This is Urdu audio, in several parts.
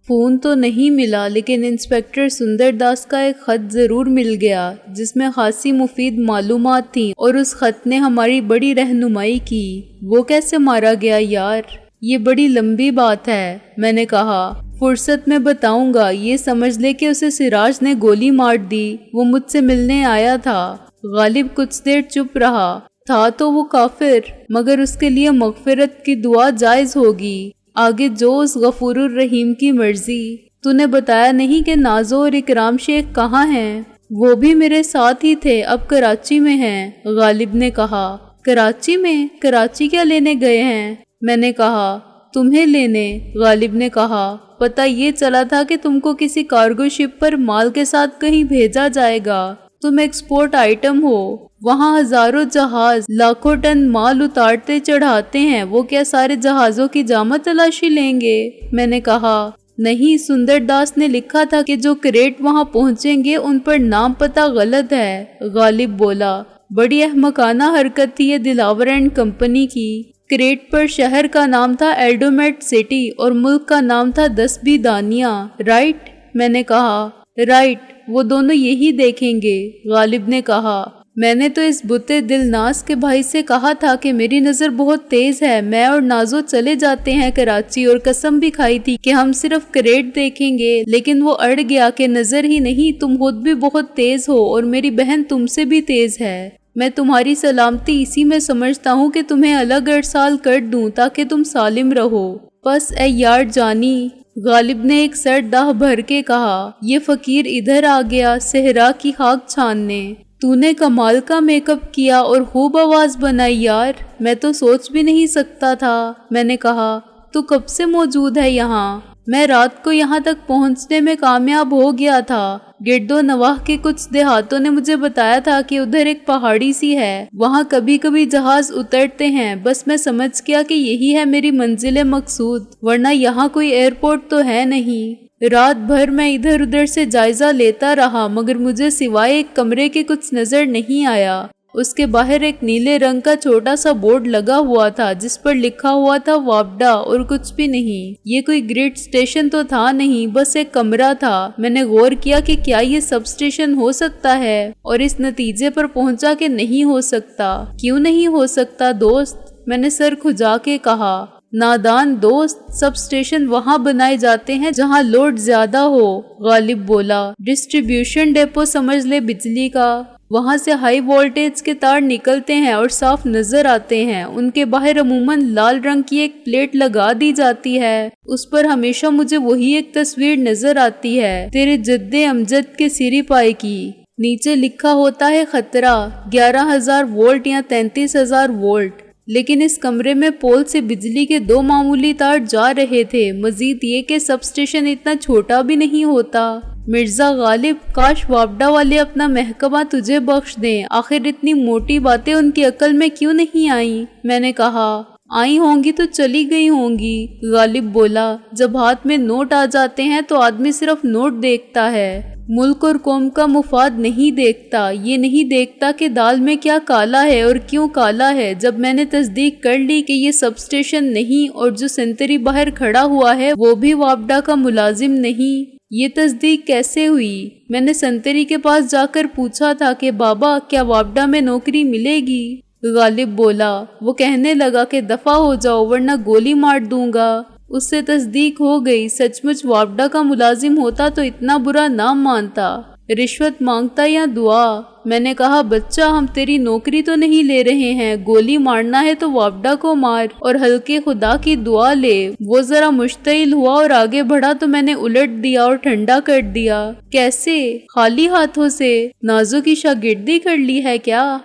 فون تو نہیں ملا لیکن انسپیکٹر سندر داس کا ایک خط ضرور مل گیا جس میں خاصی مفید معلومات تھیں اور اس خط نے ہماری بڑی رہنمائی کی۔ وہ کیسے مارا گیا یار؟ یہ بڑی لمبی بات ہے، میں نے کہا۔ فرصت میں بتاؤں گا، یہ سمجھ لے کہ اسے سراج نے گولی مار دی۔ وہ مجھ سے ملنے آیا تھا۔ غالب کچھ دیر چپ رہا۔ تھا تو وہ کافر، مگر اس کے لیے مغفرت کی دعا جائز ہوگی۔ آگے جو اس غفور الرحیم کی مرضی۔ تو نے بتایا نہیں کہ نازو اور اکرام شیخ کہاں ہیں؟ وہ بھی میرے ساتھ ہی تھے، اب کراچی میں ہیں، غالب نے کہا۔ کراچی میں؟ کراچی کیا لینے گئے ہیں؟ میں نے کہا۔ تمہیں لینے، غالب نے کہا۔ پتہ یہ چلا تھا کہ تم کو کسی کارگو شپ پر مال کے ساتھ کہیں بھیجا جائے گا۔ تم ایکسپورٹ آئٹم ہو، وہاں ہزاروں جہاز لاکھوں ٹن مال اتارتے چڑھاتے ہیں، وہ کیا سارے جہازوں کی جامع تلاشی لیں گے؟ میں نے کہا۔ نہیں، سندر داس نے لکھا تھا کہ جو کریٹ وہاں پہنچیں گے ان پر نام پتہ غلط ہے، غالب بولا۔ بڑی احمقانہ حرکت تھی یہ دلاور اینڈ کمپنی کی۔ کریٹ پر شہر کا نام تھا ایلڈومیٹ سٹی اور ملک کا نام تھا 10 دانیہ، رائٹ؟ میں نے کہا۔ رائٹ، وہ دونوں یہی دیکھیں گے، غالب نے کہا۔ میں نے تو اس بتے دل ناز کے بھائی سے کہا تھا کہ میری نظر بہت تیز ہے، میں اور نازو چلے جاتے ہیں کراچی، اور قسم بھی کھائی تھی کہ ہم صرف کریٹ دیکھیں گے، لیکن وہ اڑ گیا کہ نظر ہی نہیں، تم خود بھی بہت تیز ہو اور میری بہن تم سے بھی تیز ہے۔ میں تمہاری سلامتی اسی میں سمجھتا ہوں کہ تمہیں الگ ارسال کر دوں تاکہ تم سالم رہو۔ بس اے یار جانی، غالب نے ایک سر داہ بھر کے کہا۔ یہ فقیر ادھر آ گیا صحرا کی خاک چھاننے۔ تو نے کمال کا میک اپ کیا اور خوب آواز بنائی یار، میں تو سوچ بھی نہیں سکتا تھا۔ میں نے کہا۔ تو کب سے موجود ہے یہاں؟ میں رات کو یہاں تک پہنچنے میں کامیاب ہو گیا تھا۔ گرد و نواح کے کچھ دیہاتوں نے مجھے بتایا تھا کہ ادھر ایک پہاڑی سی ہے، وہاں کبھی کبھی جہاز اترتے ہیں، بس میں سمجھ گیا کہ یہی ہے میری منزل مقصود، ورنہ یہاں کوئی ایئرپورٹ تو ہے نہیں۔ رات بھر میں ادھر ادھر سے جائزہ لیتا رہا، مگر مجھے سوائے ایک کمرے کے کچھ نظر نہیں آیا۔ اس کے باہر ایک نیلے رنگ کا چھوٹا سا بورڈ لگا ہوا تھا جس پر لکھا ہوا تھا وابڈا، اور کچھ بھی نہیں۔ یہ کوئی گریڈ اسٹیشن تو تھا نہیں، بس ایک کمرہ تھا۔ میں نے غور کیا کہ کیا یہ سب اسٹیشن ہو سکتا ہے، اور اس نتیجے پر پہنچا کہ نہیں ہو سکتا۔ کیوں نہیں ہو سکتا دوست؟ میں نے سر کھجا کے کہا۔ نادان دوست، سب اسٹیشن وہاں بنائے جاتے ہیں جہاں لوڈ زیادہ ہو، غالب بولا۔ ڈسٹریبیوشن ڈیپو سمجھ لے بجلی کا، وہاں سے ہائی وولٹیج کے تار نکلتے ہیں اور صاف نظر آتے ہیں۔ ان کے باہر عموماً لال رنگ کی ایک پلیٹ لگا دی جاتی ہے، اس پر ہمیشہ مجھے وہی ایک تصویر نظر آتی ہے، تیرے جد امجد کے سیری پائے کی۔ نیچے لکھا ہوتا ہے خطرہ 11,000 وولٹ یا 33,000 وولٹ۔ لیکن اس کمرے میں پول سے بجلی کے 2 معمولی تار جا رہے تھے۔ مزید یہ کہ سب اسٹیشن اتنا چھوٹا بھی نہیں ہوتا۔ مرزا غالب، کاش وابڈا والے اپنا محکمہ تجھے بخش دیں، آخر اتنی موٹی باتیں ان کی عقل میں کیوں نہیں آئیں؟ میں نے کہا۔ آئی ہوں گی تو چلی گئی ہوں گی، غالب بولا۔ جب ہاتھ میں نوٹ آ جاتے ہیں تو آدمی صرف نوٹ دیکھتا ہے، ملک اور قوم کا مفاد نہیں دیکھتا۔ یہ نہیں دیکھتا کہ دال میں کیا کالا ہے اور کیوں کالا ہے۔ جب میں نے تصدیق کر لی کہ یہ سب اسٹیشن نہیں اور جو سنتری باہر کھڑا ہوا ہے وہ بھی وابڈا کا ملازم نہیں۔ یہ تصدیق کیسے ہوئی؟ میں نے سنتری کے پاس جا کر پوچھا تھا کہ بابا کیا وابڈا میں نوکری ملے گی؟ غالب بولا۔ وہ کہنے لگا کہ دفع ہو جاؤ ورنہ گولی مار دوں گا۔ اس سے تصدیق ہو گئی، سچ مچ وابڈا کا ملازم ہوتا تو اتنا برا نہ مانتا۔ رشوت مانگتا یا دعا؟ میں نے کہا بچہ، ہم تیری نوکری تو نہیں لے رہے ہیں، گولی مارنا ہے تو وابڈا کو مار اور حلقے خدا کی دعا لے۔ وہ ذرا مشتعل ہوا اور آگے بڑھا تو میں نے الٹ دیا اور ٹھنڈا کر دیا۔ کیسے؟ خالی ہاتھوں سے؟ نازو کی شاگردی کر لی ہے کیا؟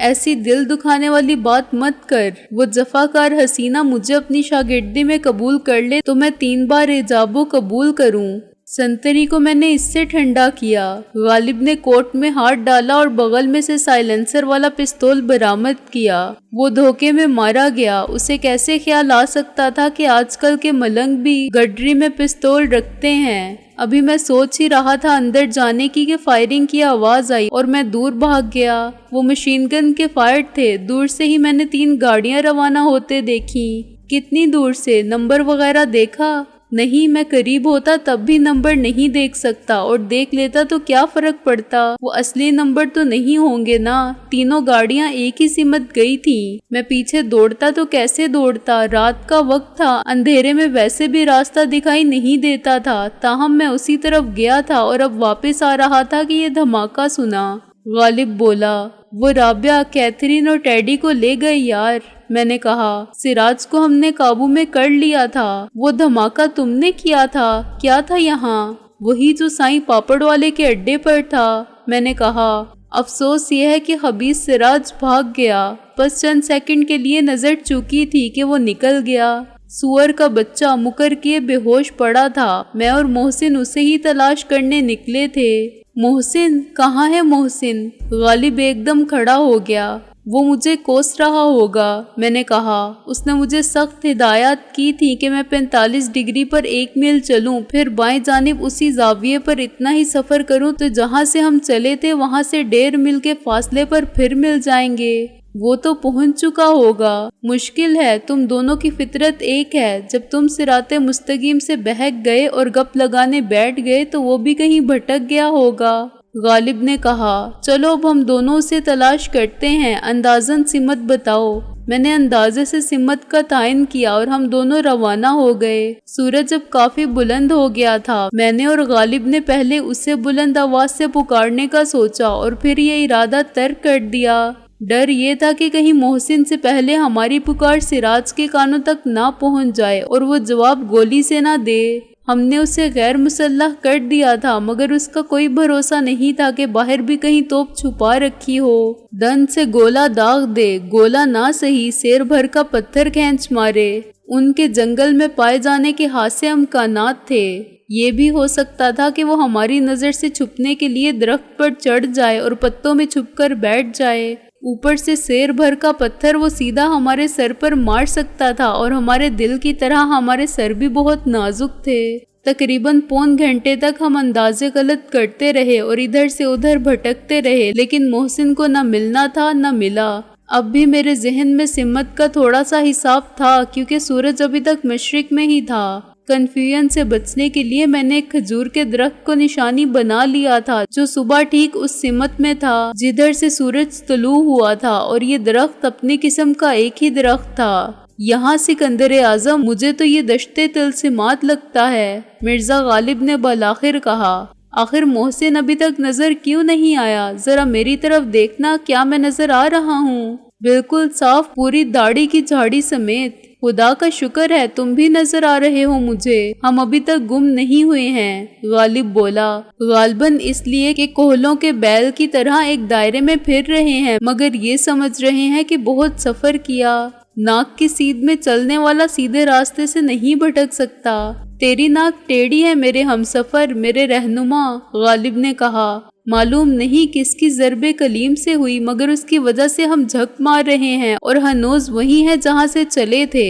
ایسی دل دکھانے والی بات مت کر۔ وہ جفاکار حسینہ مجھے اپنی شاگردی میں قبول کر لے تو میں 3 بار ایجاب و قبول کروں۔ سنتری کو میں نے اس سے ٹھنڈا کیا۔ غالب نے کوٹ میں ہاتھ ڈالا اور بغل میں سے سائلنسر والا پستول برآمد کیا۔ وہ دھوکے میں مارا گیا۔ اسے کیسے خیال آ سکتا تھا کہ آج کل کے ملنگ بھی گڈری میں پستول رکھتے ہیں؟ ابھی میں سوچ ہی رہا تھا اندر جانے کی کہ فائرنگ کی آواز آئی اور میں دور بھاگ گیا۔ وہ مشین گن کے فائر تھے۔ دور سے ہی میں نے 3 گاڑیاں روانہ ہوتے دیکھی۔ کتنی دور سے؟ نمبر وغیرہ دیکھا؟ نہیں، میں قریب ہوتا تب بھی نمبر نہیں دیکھ سکتا، اور دیکھ لیتا تو کیا فرق پڑتا، وہ اصلی نمبر تو نہیں ہوں گے نا۔ تینوں گاڑیاں ایک ہی سمت گئی تھی، میں پیچھے دوڑتا تو کیسے دوڑتا، رات کا وقت تھا، اندھیرے میں ویسے بھی راستہ دکھائی نہیں دیتا تھا، تاہم میں اسی طرف گیا تھا اور اب واپس آ رہا تھا کہ یہ دھماکہ سنا۔ غالب بولا، وہ رابعہ، کیتھرین اور ٹیڈی کو لے گئے یار۔ میں نے کہا، سراج کو ہم نے قابو میں کر لیا تھا، وہ دھماکہ تم نے کیا تھا، کیا تھا یہاں؟ وہی جو سائیں پاپڑ والے کے اڈے پر تھا۔ میں نے کہا، افسوس یہ ہے کہ خبیث سراج بھاگ گیا، بس چند سیکنڈ کے لیے نظر چوکی تھی کہ وہ نکل گیا۔ سور کا بچہ مکر کیے بے ہوش پڑا تھا، میں اور محسن اسے ہی تلاش کرنے نکلے تھے۔ محسن کہاں ہے؟ محسن؟ غالب ایک دم کھڑا ہو گیا۔ وہ مجھے کوس رہا ہوگا۔ میں نے کہا، اس نے مجھے سخت ہدایات کی تھی کہ میں 45 ڈگری پر 1 میل چلوں، پھر بائیں جانب اسی زاویے پر اتنا ہی سفر کروں تو جہاں سے ہم چلے تھے وہاں سے 1.5 میل کے فاصلے پر پھر مل جائیں گے۔ وہ تو پہنچ چکا ہوگا۔ مشکل ہے، تم دونوں کی فطرت ایک ہے، جب تم صراط مستقیم سے بہک گئے اور گپ لگانے بیٹھ گئے تو وہ بھی کہیں بھٹک گیا ہوگا۔ غالب نے کہا، چلو اب ہم دونوں سے تلاش کرتے ہیں، اندازاً سمت بتاؤ۔ میں نے اندازے سے سمت کا تعین کیا اور ہم دونوں روانہ ہو گئے۔ سورج اب کافی بلند ہو گیا تھا۔ میں نے اور غالب نے پہلے اسے بلند آواز سے پکارنے کا سوچا اور پھر یہ ارادہ ترک کر دیا۔ ڈر یہ تھا کہ کہیں محسن سے پہلے ہماری پکار سراج کے کانوں تک نہ پہنچ جائے اور وہ جواب گولی سے نہ دے۔ ہم نے اسے غیر مسلح کر دیا تھا، مگر اس کا کوئی بھروسہ نہیں تھا کہ باہر بھی کہیں توپ چھپا رکھی ہو۔ دن سے گولا داغ دے، گولا نہ سہی، سیر بھر کا پتھر کھینچ مارے۔ ان کے جنگل میں پائے جانے کے خاصے امکانات تھے۔ یہ بھی ہو سکتا تھا کہ وہ ہماری نظر سے چھپنے کے لیے درخت پر چڑھ جائے اور پتوں میں چھپ کر بیٹھ جائے۔ اوپر سے سیر بھر کا پتھر وہ سیدھا ہمارے سر پر مار سکتا تھا، اور ہمارے دل کی طرح ہمارے سر بھی بہت نازک تھے۔ تقریباً پون گھنٹے تک ہم اندازے غلط کرتے رہے اور ادھر سے ادھر بھٹکتے رہے، لیکن محسن کو نہ ملنا تھا نہ ملا۔ اب بھی میرے ذہن میں سمت کا تھوڑا سا حساب تھا، کیونکہ سورج ابھی تک مشرق میں ہی تھا۔ کنفیوژن سے بچنے کے لیے میں نے ایک کھجور کے درخت کو نشانی بنا لیا تھا جو صبح ٹھیک اس سمت میں تھا جدھر سے سورج طلوع ہوا تھا، اور یہ درخت اپنی قسم کا ایک ہی درخت تھا۔ یہاں سکندر اعظم، مجھے تو یہ دشت طلسمات لگتا ہے، مرزا غالب نے بالآخر کہا۔ آخر محسن ابھی تک نظر کیوں نہیں آیا؟ ذرا میری طرف دیکھنا، کیا میں نظر آ رہا ہوں؟ بالکل صاف، پوری داڑھی کی جھاڑی سمیت۔ خدا کا شکر ہے تم بھی نظر آ رہے ہو مجھے، ہم ابھی تک گم نہیں ہوئے ہیں، غالب بولا۔ غالباً اس لیے کہ کوہلوں کے بیل کی طرح ایک دائرے میں پھر رہے ہیں، مگر یہ سمجھ رہے ہیں کہ بہت سفر کیا۔ ناک کی سیدھ میں چلنے والا سیدھے راستے سے نہیں بھٹک سکتا۔ تیری ناک ٹیڑھی ہے میرے ہمسفر، میرے رہنما، غالب نے کہا۔ معلوم نہیں کس کی ضرب کلیم سے ہوئی، مگر اس کی وجہ سے ہم جھک مار رہے ہیں اور ہنوز وہی ہے جہاں سے چلے تھے۔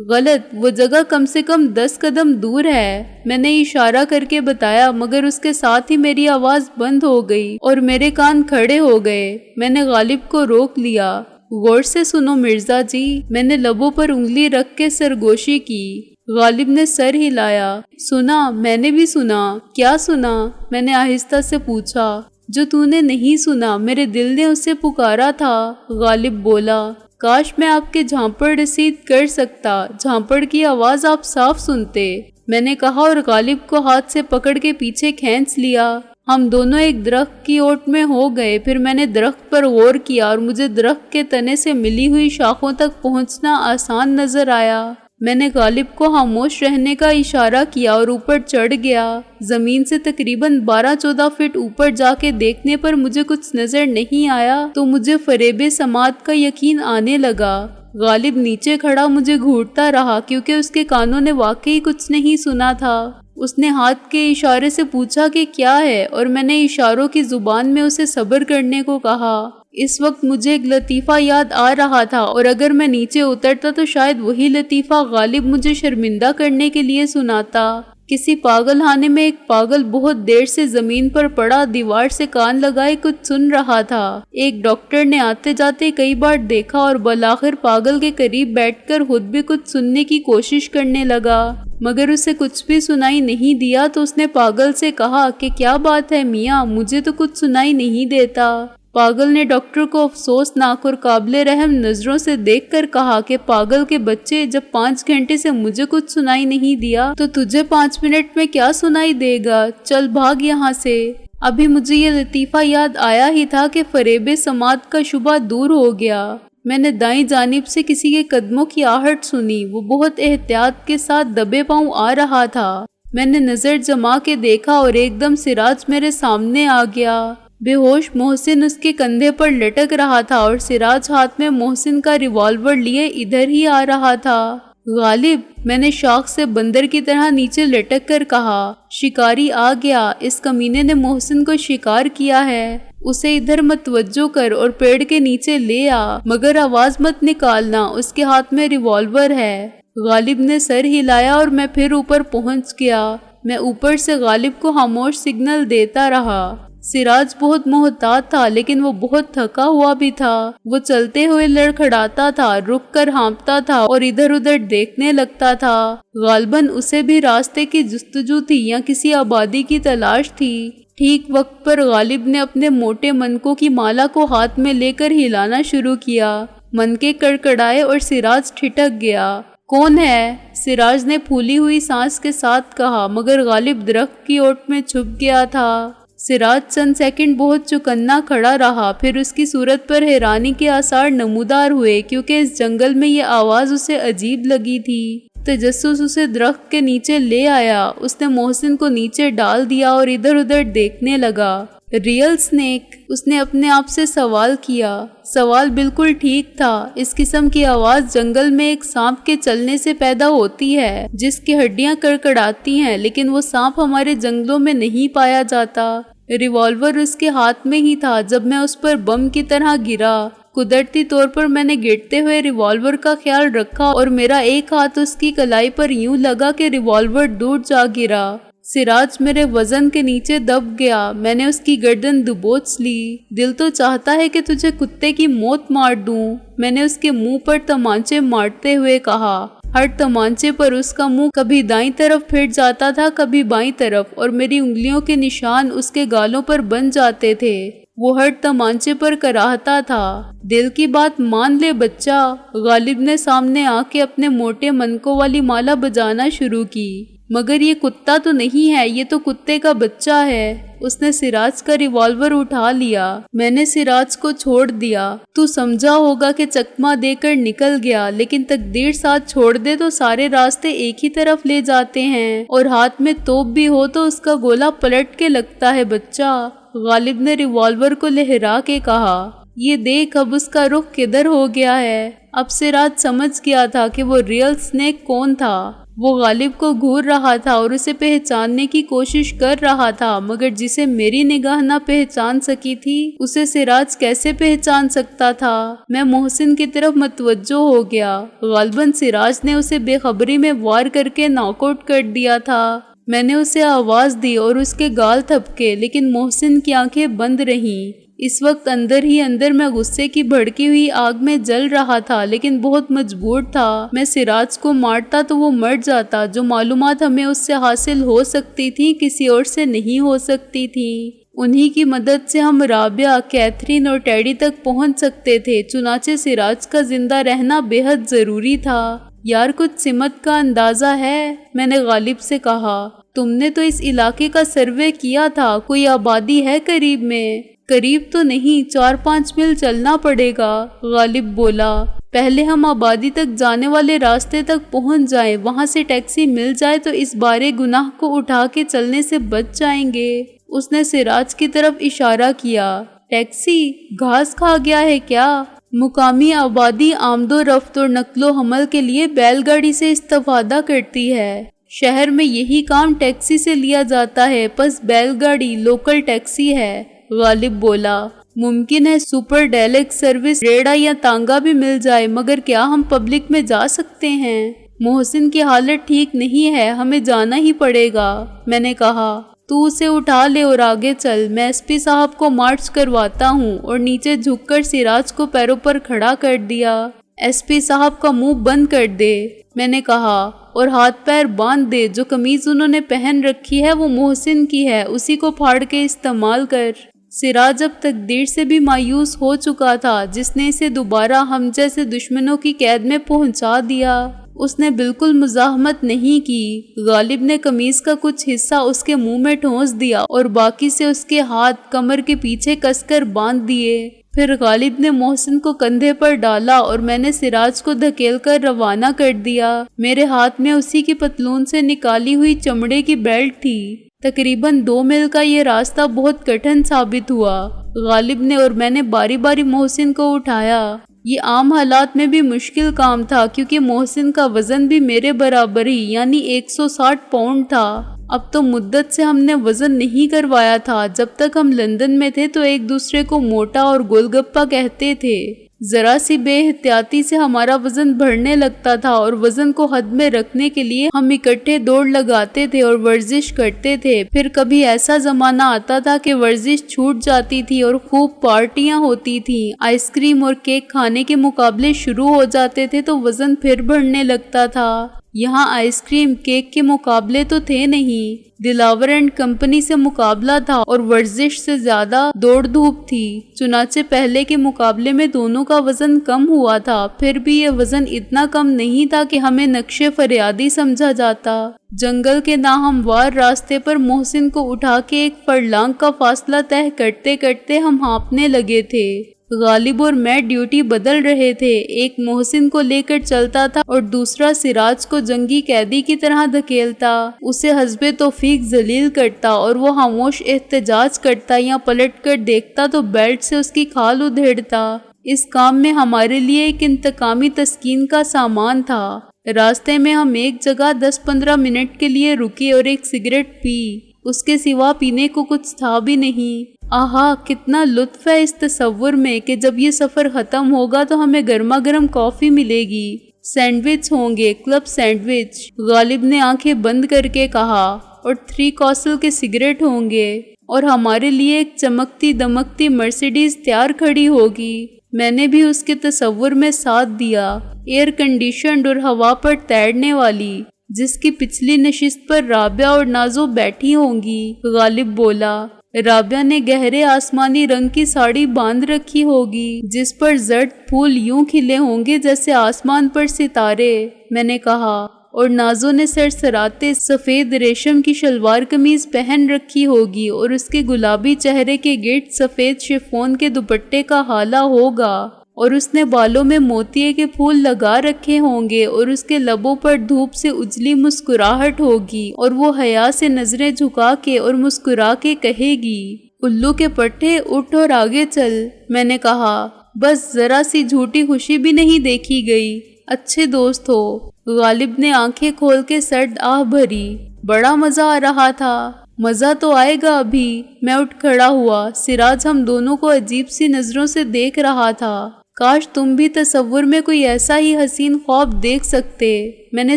غلط، وہ جگہ کم سے کم 10 قدم دور ہے، میں نے اشارہ کر کے بتایا، مگر اس کے ساتھ ہی میری آواز بند ہو گئی اور میرے کان کھڑے ہو گئے۔ میں نے غالب کو روک لیا۔ غور سے سنو مرزا جی، میں نے لبوں پر انگلی رکھ کے سرگوشی کی۔ غالب نے سر ہلایا۔ سنا، میں نے بھی سنا۔ کیا سنا؟ میں نے آہستہ سے پوچھا۔ جو تو نے نہیں سنا، میرے دل نے اسے پکارا تھا، غالب بولا۔ کاش میں آپ کے جھانپڑ رسید کر سکتا، جھانپڑ کی آواز آپ صاف سنتے، میں نے کہا اور غالب کو ہاتھ سے پکڑ کے پیچھے کھینچ لیا۔ ہم دونوں ایک درخت کی اوٹ میں ہو گئے، پھر میں نے درخت پر غور کیا اور مجھے درخت کے تنے سے ملی ہوئی شاخوں تک پہنچنا آسان نظر آیا۔ میں نے غالب کو خاموش رہنے کا اشارہ کیا اور اوپر چڑھ گیا۔ زمین سے تقریباً 12-14 فٹ اوپر جا کے دیکھنے پر مجھے کچھ نظر نہیں آیا تو مجھے فریب سماعت کا یقین آنے لگا۔ غالب نیچے کھڑا مجھے گھورتا رہا کیونکہ اس کے کانوں نے واقعی کچھ نہیں سنا تھا۔ اس نے ہاتھ کے اشارے سے پوچھا کہ کیا ہے، اور میں نے اشاروں کی زبان میں اسے صبر کرنے کو کہا۔ اس وقت مجھے ایک لطیفہ یاد آ رہا تھا، اور اگر میں نیچے اترتا تو شاید وہی لطیفہ غالب مجھے شرمندہ کرنے کے لیے سناتا۔ کسی پاگل خانے میں ایک پاگل بہت دیر سے زمین پر پڑا دیوار سے کان لگائے کچھ سن رہا تھا۔ ایک ڈاکٹر نے آتے جاتے کئی بار دیکھا اور بالآخر پاگل کے قریب بیٹھ کر خود بھی کچھ سننے کی کوشش کرنے لگا، مگر اسے کچھ بھی سنائی نہیں دیا تو اس نے پاگل سے کہا کہ کیا بات ہے میاں، مجھے تو کچھ سنائی نہیں دیتا۔ پاگل نے ڈاکٹر کو افسوسناک اور قابل رحم نظروں سے دیکھ کر کہا کہ پاگل کے بچے، جب 5 گھنٹے سے مجھے کچھ سنائی نہیں دیا تو تجھے 5 منٹ میں کیا سنائی دے گا، چل بھاگ یہاں سے۔ ابھی مجھے یہ لطیفہ یاد آیا ہی تھا کہ فریب سماعت کا شبہ دور ہو گیا۔ میں نے دائیں جانب سے کسی کے قدموں کی آہٹ سنی، وہ بہت احتیاط کے ساتھ دبے پاؤں آ رہا تھا۔ میں نے نظر جما کے دیکھا اور ایک دم سراج میرے سامنے آ گیا۔ بے ہوش محسن اس کے کندھے پر لٹک رہا تھا اور سراج ہاتھ میں محسن کا ریوالور لیے ادھر ہی آ رہا تھا۔ غالب، میں نے شاخ سے بندر کی طرح نیچے لٹک کر کہا، شکاری آ گیا، اس کمینے نے محسن کو شکار کیا ہے، اسے ادھر متوجہ کر اور پیڑ کے نیچے لے آ، مگر آواز مت نکالنا، اس کے ہاتھ میں ریوالور ہے۔ غالب نے سر ہلایا اور میں پھر اوپر پہنچ گیا۔ میں اوپر سے غالب کو خاموش سگنل دیتا رہا۔ سراج بہت محتاط تھا لیکن وہ بہت تھکا ہوا بھی تھا۔ وہ چلتے ہوئے لڑکھڑاتا تھا، رک کر ہانپتا تھا اور ادھر ادھر دیکھنے لگتا تھا۔ غالباً اسے بھی راستے کی جستجو تھی یا کسی آبادی کی تلاش تھی۔ ٹھیک وقت پر غالب نے اپنے موٹے منکوں کی مالا کو ہاتھ میں لے کر ہلانا شروع کیا۔ منکے کڑکڑائے اور سراج ٹھٹک گیا۔ کون ہے؟ سراج نے پھولی ہوئی سانس کے ساتھ کہا، مگر غالب درخت کی اوٹ میں چھپ گیا تھا۔ سراج چند سیکنڈ بہت چوکنا کھڑا رہا، پھر اس کی صورت پر حیرانی کے آثار نمودار ہوئے کیونکہ اس جنگل میں یہ آواز اسے عجیب لگی تھی۔ تجسس اسے درخت کے نیچے لے آیا۔ اس نے محسن کو نیچے ڈال دیا اور ادھر ادھر دیکھنے لگا۔ Real snack? اس نے اپنے آپ سے سوال کیا۔ سوال بالکل ٹھیک تھا۔ اس قسم کی آواز جنگل میں ایک سانپ کے چلنے سے پیدا ہوتی ہے جس کی ہڈیاں کڑکڑاتی ہیں، لیکن وہ سانپ ہمارے جنگلوں میں نہیں پایا جاتا۔ ریوالور اس کے ہاتھ میں ہی تھا جب میں اس پر بم کی طرح گرا۔ قدرتی طور پر میں نے گرتے ہوئے ریوالور کا خیال رکھا اور میرا ایک ہاتھ اس کی کلائی پر یوں لگا کہ ریوالور دور جا گرا۔ سراج میرے وزن کے نیچے دب گیا۔ میں نے اس کی گردن دبوچ لی۔ دل تو چاہتا ہے کہ تجھے کتے کی موت مار دوں، میں نے اس کے منہ پر تمانچے مارتے ہوئے کہا۔ ہر تمانچے پر اس کا منہ کبھی دائیں طرف پھر جاتا تھا، کبھی بائیں طرف، اور میری انگلیوں کے نشان اس کے گالوں پر بن جاتے تھے۔ وہ ہر تمانچے پر کراہتا تھا، دل کی بات مان لے بچہ۔ غالب نے سامنے آ کے اپنے موٹے منکوں والی مالا بجانا شروع کی۔ مگر یہ کتا تو نہیں ہے، یہ تو کتے کا بچہ ہے۔ اس نے سراج کا ریوالور اٹھا لیا۔ میں نے سراج کو چھوڑ دیا۔ تو سمجھا ہوگا کہ چکمہ دے کر نکل گیا، لیکن تقدیر ساتھ چھوڑ دے تو سارے راستے ایک ہی طرف لے جاتے ہیں، اور ہاتھ میں توپ بھی ہو تو اس کا گولا پلٹ کے لگتا ہے بچہ۔ غالب نے ریوالور کو لہرا کے کہا، یہ دیکھ اب اس کا رخ کدھر ہو گیا ہے۔ اب سراج سمجھ گیا تھا کہ وہ ریئل سنیک کون تھا۔ وہ غالب کو گھور رہا تھا اور اسے پہچاننے کی کوشش کر رہا تھا، مگر جسے میری نگاہ نہ پہچان سکی تھی اسے سراج کیسے پہچان سکتا تھا؟ میں محسن کی طرف متوجہ ہو گیا۔ غالباً سراج نے اسے بے خبری میں وار کر کے ناک آؤٹ کر دیا تھا۔ میں نے اسے آواز دی اور اس کے گال تھپکے، لیکن محسن کی آنکھیں بند رہیں۔ اس وقت اندر ہی اندر میں غصے کی بھڑکی ہوئی آگ میں جل رہا تھا، لیکن بہت مجبور تھا۔ میں سراج کو مارتا تو وہ مر جاتا۔ جو معلومات ہمیں اس سے حاصل ہو سکتی تھی کسی اور سے نہیں ہو سکتی تھی۔ انہی کی مدد سے ہم رابعہ، کیتھرین اور ٹیڈی تک پہنچ سکتے تھے۔ چنانچہ سراج کا زندہ رہنا بے حد ضروری تھا۔ یار کچھ سمت کا اندازہ ہے؟ میں نے غالب سے کہا۔ تم نے تو اس علاقے کا سروے کیا تھا، کوئی آبادی ہے قریب میں؟ قریب تو نہیں، 4-5 میل چلنا پڑے گا، غالب بولا۔ پہلے ہم آبادی تک جانے والے راستے تک پہنچ جائیں، وہاں سے ٹیکسی مل جائے تو اس بارے گناہ کو اٹھا کے چلنے سے بچ جائیں گے۔ اس نے سراج کی طرف اشارہ کیا۔ ٹیکسی گھاس کھا گیا ہے کیا؟ مقامی آبادی آمد و رفت اور نقل و حمل کے لیے بیل گاڑی سے استفادہ کرتی ہے۔ شہر میں یہی کام ٹیکسی سے لیا جاتا ہے، پس بیل گاڑی لوکل ٹیکسی ہے، غالب بولا۔ ممکن ہے سپر ڈیلکس سروس ریڑا یا تانگا بھی مل جائے، مگر کیا ہم پبلک میں جا سکتے ہیں؟ محسن کی حالت ٹھیک نہیں ہے، ہمیں جانا ہی پڑے گا۔ میں نے کہا تو اسے اٹھا لے اور آگے چل، میں ایس پی صاحب کو مارچ کرواتا ہوں، اور نیچے جھک کر سراج کو پیروں پر کھڑا کر دیا۔ ایس پی صاحب کا منہ بند کر دے، میں نے کہا، اور ہاتھ پیر باندھ دے، جو قمیض انہوں نے پہن رکھی ہے وہ محسن کی ہے، اسی کو پھاڑ کے استعمال کر۔ سراج اب تقدیر سے بھی مایوس ہو چکا تھا، جس نے اسے دوبارہ ہم جیسے دشمنوں کی قید میں پہنچا دیا۔ اس نے بالکل مزاحمت نہیں کی۔ غالب نے قمیض کا کچھ حصہ اس کے منہ میں ٹھونس دیا اور باقی سے اس کے ہاتھ کمر کے پیچھے کس کر باندھ دیے۔ پھر غالب نے محسن کو کندھے پر ڈالا اور میں نے سراج کو دھکیل کر روانہ کر دیا۔ میرے ہاتھ میں اسی کی پتلون سے نکالی ہوئی چمڑے کی بیلٹ تھی۔ تقریباً 2 میل کا یہ راستہ بہت کٹھن ثابت ہوا۔ غالب نے اور میں نے باری باری محسن کو اٹھایا۔ یہ عام حالات میں بھی مشکل کام تھا، کیونکہ محسن کا وزن بھی میرے برابر ہی یعنی 160 پاؤنڈ تھا۔ اب تو مدت سے ہم نے وزن نہیں کروایا تھا۔ جب تک ہم لندن میں تھے تو ایک دوسرے کو موٹا اور گول گپا کہتے تھے۔ ذرا سی بے احتیاطی سے ہمارا وزن بڑھنے لگتا تھا، اور وزن کو حد میں رکھنے کے لیے ہم اکٹھے دوڑ لگاتے تھے اور ورزش کرتے تھے۔ پھر کبھی ایسا زمانہ آتا تھا کہ ورزش چھوٹ جاتی تھی اور خوب پارٹیاں ہوتی تھیں، آئس کریم اور کیک کھانے کے مقابلے شروع ہو جاتے تھے تو وزن پھر بڑھنے لگتا تھا۔ یہاں آئس کریم کیک کے مقابلے تو تھے نہیں، دلاور اینڈ کمپنی سے مقابلہ تھا اور ورزش سے زیادہ دوڑ دھوپ تھی۔ چنانچہ پہلے کے مقابلے میں دونوں کا وزن کم ہوا تھا، پھر بھی یہ وزن اتنا کم نہیں تھا کہ ہمیں نقش فریادی سمجھا جاتا۔ جنگل کے ناہموار راستے پر محسن کو اٹھا کے ایک فرلانگ کا فاصلہ طے کرتے کرتے ہم ہانپنے لگے تھے۔ غالب اور میں ڈیوٹی بدل رہے تھے، ایک محسن کو لے کر چلتا تھا اور دوسرا سراج کو جنگی قیدی کی طرح دھکیلتا، اسے حسب توفیق ذلیل کرتا، اور وہ خاموش احتجاج کرتا یا پلٹ کر دیکھتا تو بیلٹ سے اس کی کھال ادھیڑتا۔ اس کام میں ہمارے لیے ایک انتقامی تسکین کا سامان تھا۔ راستے میں ہم ایک جگہ 10-15 منٹ کے لیے رکے اور ایک سگریٹ پی، اس کے سوا پینے کو کچھ تھا بھی نہیں۔ آہا، کتنا لطف ہے اس تصور میں کہ جب یہ سفر ختم ہوگا تو ہمیں گرما گرم کافی ملے گی، سینڈوچ ہوں گے، کلب سینڈوچ، غالب نے آنکھیں بند کر کے کہا، اور 3 کاسل کے سگریٹ ہوں گے، اور ہمارے لیے ایک چمکتی دمکتی مرسیڈیز تیار کھڑی ہوگی۔ میں نے بھی اس کے تصور میں ساتھ دیا، ایئر کنڈیشنڈ اور ہوا پر تیرنے والی، جس کی پچھلی نشست پر رابعہ اور نازو بیٹھی ہوں گی۔ غالب بولا، رابعہ نے گہرے آسمانی رنگ کی ساڑی باندھ رکھی ہوگی، جس پر زرد پھول یوں کھلے ہوں گے جیسے آسمان پر ستارے، میں نے کہا، اور نازو نے سرسراتے سفید ریشم کی شلوار قمیض پہن رکھی ہوگی، اور اس کے گلابی چہرے کے گرد سفید شفون کے دوپٹے کا ہالا ہوگا، اور اس نے بالوں میں موتیے کے پھول لگا رکھے ہوں گے، اور اس کے لبوں پر دھوپ سے اجلی مسکراہٹ ہوگی، اور وہ حیا سے نظریں جھکا کے اور مسکرا کے کہے گی، الو کے پٹھے اٹھ اور آگے چل۔ میں نے کہا، بس ذرا سی جھوٹی خوشی بھی نہیں دیکھی گئی، اچھے دوست ہو۔ غالب نے آنکھیں کھول کے سرد آہ بھری، بڑا مزہ آ رہا تھا۔ مزہ تو آئے گا ابھی۔ میں اٹھ کھڑا ہوا، سراج ہم دونوں کو عجیب سی نظروں سے دیکھ رہا تھا۔ کاش تم بھی تصور میں کوئی ایسا ہی حسین خواب دیکھ سکتے۔ میں نے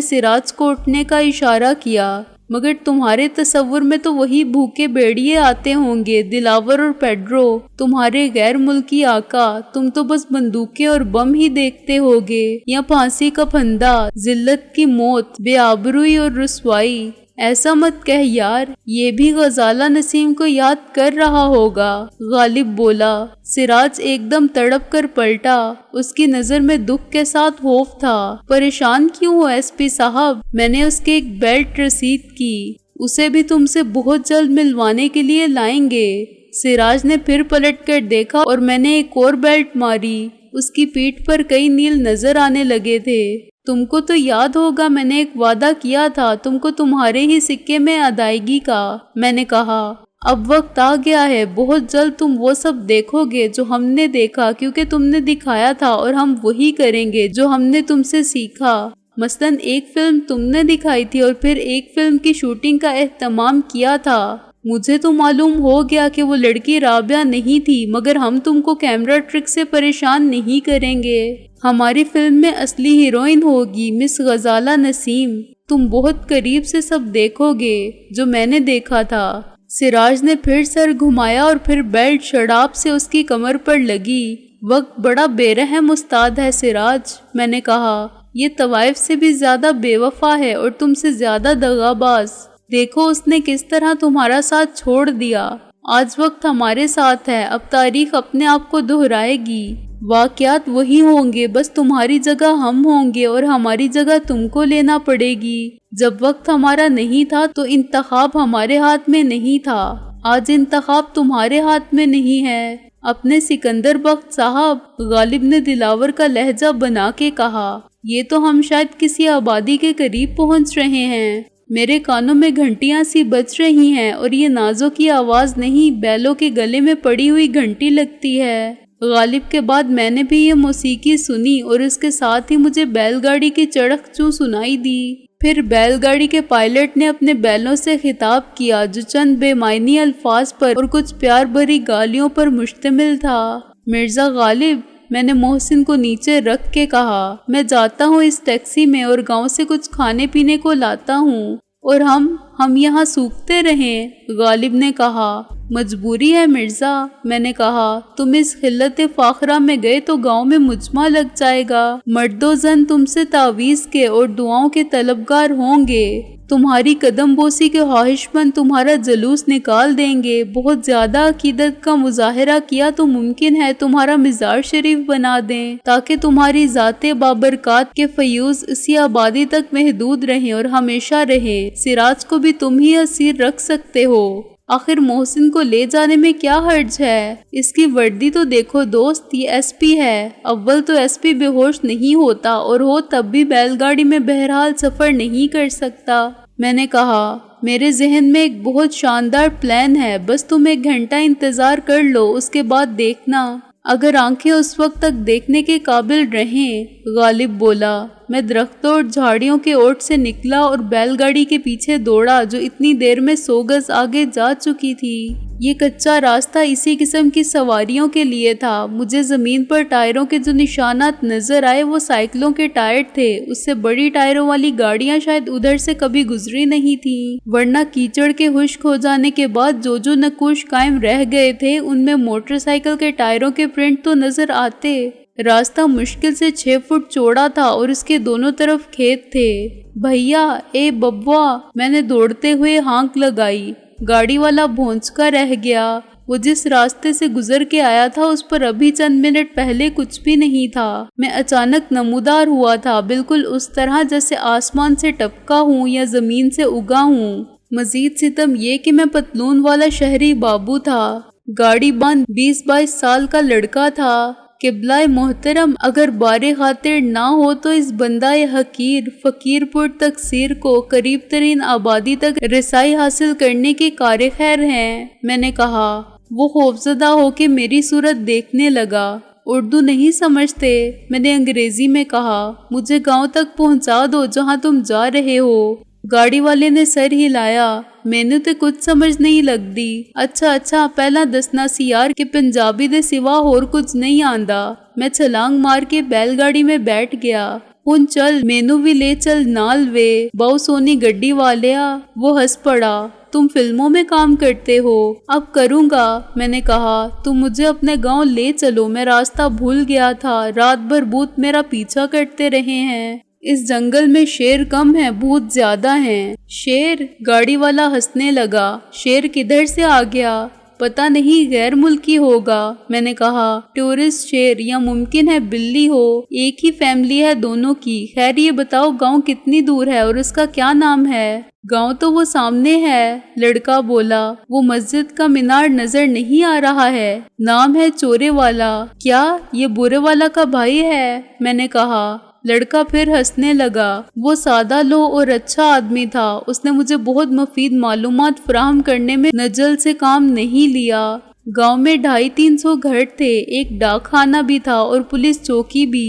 سراج کو اٹھنے کا اشارہ کیا، مگر تمہارے تصور میں تو وہی بھوکے بیڑیے آتے ہوں گے، دلاور اور پیڈرو، تمہارے غیر ملکی آقا۔ تم تو بس بندوقیں اور بم ہی دیکھتے ہوگے، یا پھانسی کا پھندا، ذلت کی موت، بے آبروئی اور رسوائی۔ ایسا مت کہہ یار، یہ بھی غزالہ نسیم کو یاد کر رہا ہوگا، غالب بولا۔ سراج ایک دم تڑپ کر پلٹا، اس کی نظر میں دکھ کے ساتھ خوف تھا۔ پریشان کیوں ہو ایس پی صاحب؟ میں نے اس کے ایک بیلٹ رسید کی، اسے بھی تم سے بہت جلد ملوانے کے لیے لائیں گے۔ سراج نے پھر پلٹ کر دیکھا اور میں نے ایک اور بیلٹ ماری، اس کی پیٹھ پر کئی نیل نظر آنے لگے تھے۔ تم کو تو یاد ہوگا میں نے ایک وعدہ کیا تھا تم کو تمہارے ہی سکے میں ادائیگی کا، میں نے کہا۔ اب وقت آ گیا ہے، بہت جلد تم وہ سب دیکھو گے جو ہم نے دیکھا، کیونکہ تم نے دکھایا تھا، اور ہم وہی کریں گے جو ہم نے تم سے سیکھا۔ مثلاً ایک فلم تم نے دکھائی تھی اور پھر ایک فلم کی شوٹنگ کا اہتمام کیا تھا۔ مجھے تو معلوم ہو گیا کہ وہ لڑکی رابعہ نہیں تھی، مگر ہم تم کو کیمرہ ٹرک سے پریشان نہیں کریں گے۔ ہماری فلم میں اصلی ہیروئن ہوگی مس غزالہ نسیم۔ تم بہت قریب سے سب دیکھو گے جو میں نے دیکھا تھا۔ سراج نے پھر سر گھمایا اور پھر بیلٹ شڑاب سے اس کی کمر پر لگی۔ وقت بڑا بے رحم استاد ہے سراج، میں نے کہا۔ یہ طوائف سے بھی زیادہ بے وفا ہے اور تم سے زیادہ دغاباز۔ دیکھو اس نے کس طرح تمہارا ساتھ چھوڑ دیا۔ آج وقت ہمارے ساتھ ہے، اب تاریخ اپنے آپ کو دہرائے گی۔ واقعات وہی ہوں گے، بس تمہاری جگہ ہم ہوں گے اور ہماری جگہ تم کو لینا پڑے گی۔ جب وقت ہمارا نہیں تھا تو انتخاب ہمارے ہاتھ میں نہیں تھا، آج انتخاب تمہارے ہاتھ میں نہیں ہے۔ اپنے سکندر بخت صاحب، غالب نے دلاور کا لہجہ بنا کے کہا، یہ تو ہم شاید کسی آبادی کے قریب پہنچ رہے ہیں۔ میرے کانوں میں گھنٹیاں سی بج رہی ہیں اور یہ نازوں کی آواز نہیں، بیلوں کے گلے میں پڑی ہوئی گھنٹی لگتی ہے۔ غالب کے بعد میں نے بھی یہ موسیقی سنی اور اس کے ساتھ ہی مجھے بیل گاڑی کی چڑک چوں سنائی دی۔ پھر بیل گاڑی کے پائلٹ نے اپنے بیلوں سے خطاب کیا جو چند بے معنی الفاظ پر اور کچھ پیار بھری گالیوں پر مشتمل تھا۔ مرزا غالب، میں نے محسن کو نیچے رکھ کے کہا، میں جاتا ہوں اس ٹیکسی میں اور گاؤں سے کچھ کھانے پینے کو لاتا ہوں، اور ہم یہاں سوکھتے رہیں۔ غالب نے کہا، مجبوری ہے مرزا۔ میں نے کہا، تم اس خلت فاخرہ میں گئے تو گاؤں میں مجمع لگ جائے گا، مرد و زن تم سے تعویذ کے اور دعاؤں کے طلبگار ہوں گے، تمہاری قدم بوسی کے خواہش مند تمہارا جلوس نکال دیں گے۔ بہت زیادہ عقیدت کا مظاہرہ کیا تو ممکن ہے تمہارا مزار شریف بنا دیں تاکہ تمہاری ذات بابرکات کے فیوز اسی آبادی تک محدود رہیں اور ہمیشہ رہے۔ سراج کو بھی تم ہی اسیر رکھ سکتے ہو۔ آخر محسن کو لے جانے میں کیا حرج ہے؟ اس کی وردی تو دیکھو دوست، یہ ایس پی ہے۔ اول تو ایس پی بے ہوش نہیں ہوتا، اور ہو تب بھی بیل گاڑی میں بہرحال سفر نہیں کر سکتا۔ میں نے کہا، میرے ذہن میں ایک بہت شاندار پلان ہے، بس تم 1 گھنٹہ انتظار کر لو، اس کے بعد دیکھنا، اگر آنکھیں اس وقت تک دیکھنے کے قابل رہیں۔ غالب بولا۔ میں درختوں اور جھاڑیوں کے اوٹ سے نکلا اور بیل گاڑی کے پیچھے دوڑا جو اتنی دیر میں 100 گز آگے جا چکی تھی۔ یہ کچا راستہ اسی قسم کی سواریوں کے لیے تھا۔ مجھے زمین پر ٹائروں کے جو نشانات نظر آئے وہ سائیکلوں کے ٹائر تھے، اس سے بڑی ٹائروں والی گاڑیاں شاید ادھر سے کبھی گزری نہیں تھیں، ورنہ کیچڑ کے خشک ہو جانے کے بعد جو نقوش قائم رہ گئے تھے ان میں موٹر سائیکل کے ٹائروں کے پرنٹ تو نظر آتے۔ راستہ مشکل سے 6 فٹ چوڑا تھا اور اس کے دونوں طرف کھیت تھے۔ بھیا، اے ببوا، میں نے دوڑتے ہوئے ہانک لگائی۔ گاڑی والا بھونچکا رہ گیا۔ وہ جس راستے سے گزر کے آیا تھا اس پر ابھی چند منٹ پہلے کچھ بھی نہیں تھا۔ میں اچانک نمودار ہوا تھا، بالکل اس طرح جیسے آسمان سے ٹپکا ہوں یا زمین سے اگا ہوں۔ مزید ستم یہ کہ میں پتلون والا شہری بابو تھا، گاڑی بند 20-22 سال کا لڑکا تھا۔ قبلہ محترم، اگر بار خاطر نہ ہو تو اس بندہ حقیر فقیر پر تقصیر کو قریب ترین آبادی تک رسائی حاصل کرنے کے کار خیر ہیں۔ میں نے کہا۔ وہ خوفزدہ ہو کے میری صورت دیکھنے لگا۔ اردو نہیں سمجھتے؟ میں نے انگریزی میں کہا۔ مجھے گاؤں تک پہنچا دو جہاں تم جا رہے ہو۔ گاڑی والے نے سر ہلایا۔ میں نے تو کچھ سمجھ نہیں لگتی۔ اچھا پہلا دسنا سی یار کہ پنجابی دے سوا اور کچھ نہیں آندا۔ میں چھلانگ مار کے بیل گاڑی میں بیٹھ گیا۔ ہن چل، مینو بھی لے چل نال وے، بہو سونی گڈی والیا۔ وہ ہنس پڑا۔ تم فلموں میں کام کرتے ہو؟ اب کروں گا۔ میں نے کہا، تم مجھے اپنے گاؤں لے چلو، میں راستہ بھول گیا تھا، رات بھر بھوت میرا پیچھا کرتے رہے ہیں۔ اس جنگل میں شیر کم ہیں، بھوت زیادہ ہیں۔ شیر؟ گاڑی والا ہنسنے لگا۔ شیر کدھر سے آ گیا؟ پتہ نہیں، غیر ملکی ہوگا۔ میں نے کہا، ٹورسٹ شیر، یا ممکن ہے بلی ہو، ایک ہی فیملی ہے دونوں کی۔ خیر یہ بتاؤ گاؤں کتنی دور ہے اور اس کا کیا نام ہے؟ گاؤں تو وہ سامنے ہے، لڑکا بولا۔ وہ مسجد کا مینار نظر نہیں آ رہا ہے؟ نام ہے چورے والا۔ کیا یہ بورے والا کا بھائی ہے؟ میں نے کہا۔ لڑکا پھر ہنسنے لگا۔ وہ سادہ لو اور اچھا آدمی تھا، اس نے مجھے بہت مفید معلومات فراہم کرنے میں نجل سے کام نہیں لیا۔ گاؤں میں 250-300 گھر تھے، ایک ڈاک خانہ بھی تھا اور پولیس چوکی بھی۔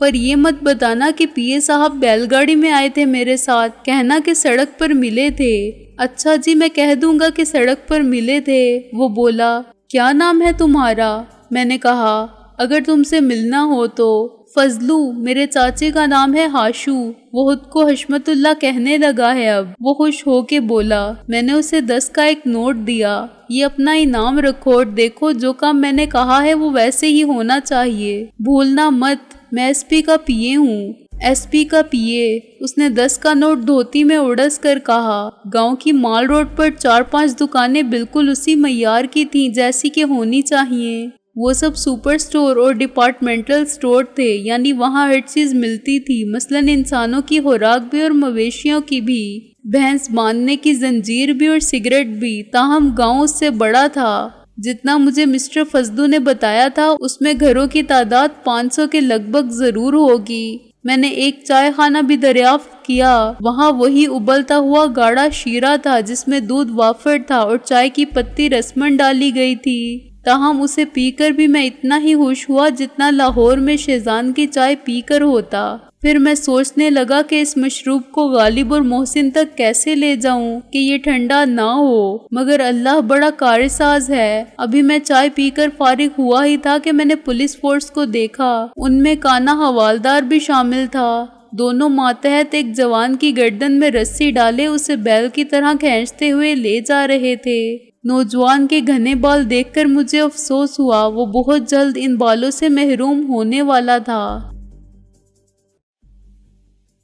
پر یہ مت بتانا کہ پی اے صاحب بیل گاڑی میں آئے تھے میرے ساتھ، کہنا کہ سڑک پر ملے تھے۔ اچھا جی، میں کہہ دوں گا کہ سڑک پر ملے تھے۔ وہ بولا، کیا نام ہے تمہارا؟ میں نے کہا، اگر تم سے ملنا ہو تو فضلو، میرے چاچے کا نام ہے ہاشو، وہ خود کو حشمت اللہ کہنے لگا ہے اب۔ وہ خوش ہو کے بولا۔ میں نے اسے 10 کا ایک نوٹ دیا، یہ اپنا انعام رکھو اور دیکھو جو کام میں نے کہا ہے وہ ویسے ہی ہونا چاہیے، بھولنا مت، میں ایس پی کا پی اے ہوں۔ ایس پی کا پی اے، اس نے 10 کا نوٹ دھوتی میں اڑس کر کہا۔ گاؤں کی مال روڈ پر 4-5 دکانیں بالکل اسی معیار کی تھیں جیسی کہ ہونی چاہیے۔ وہ سب سپر سٹور اور ڈپارٹمنٹل سٹور تھے، یعنی وہاں ہر چیز ملتی تھی، مثلاً انسانوں کی خوراک بھی اور مویشیوں کی بھی، بھینس باندھنے کی زنجیر بھی اور سگریٹ بھی۔ تاہم گاؤں اس سے بڑا تھا۔ جتنا مجھے مسٹر فضلو نے بتایا تھا اس میں گھروں کی تعداد 500 کے لگ بھگ ضرور ہوگی۔ میں نے ایک چائے خانہ بھی دریافت کیا، وہاں وہی ابلتا ہوا گاڑھا شیرہ تھا جس میں دودھ وافر تھا اور چائے کی پتی رسمن ڈالی گئی تھی۔ تاہم اسے پی کر بھی میں اتنا ہی خوش ہوا جتنا لاہور میں شیزان کی چائے پی کر ہوتا۔ پھر میں سوچنے لگا کہ اس مشروب کو غالب اور محسن تک کیسے لے جاؤں کہ یہ ٹھنڈا نہ ہو، مگر اللہ بڑا کارساز ہے۔ ابھی میں چائے پی کر فارغ ہوا ہی تھا کہ میں نے پولیس فورس کو دیکھا، ان میں کانا حوالدار بھی شامل تھا۔ دونوں ماتحت ایک جوان کی گردن میں رسی ڈالے اسے بیل کی طرح کھینچتے ہوئے لے جا رہے تھے۔ نوجوان کے گھنے بال دیکھ کر مجھے افسوس ہوا، وہ بہت جلد ان بالوں سے محروم ہونے والا تھا۔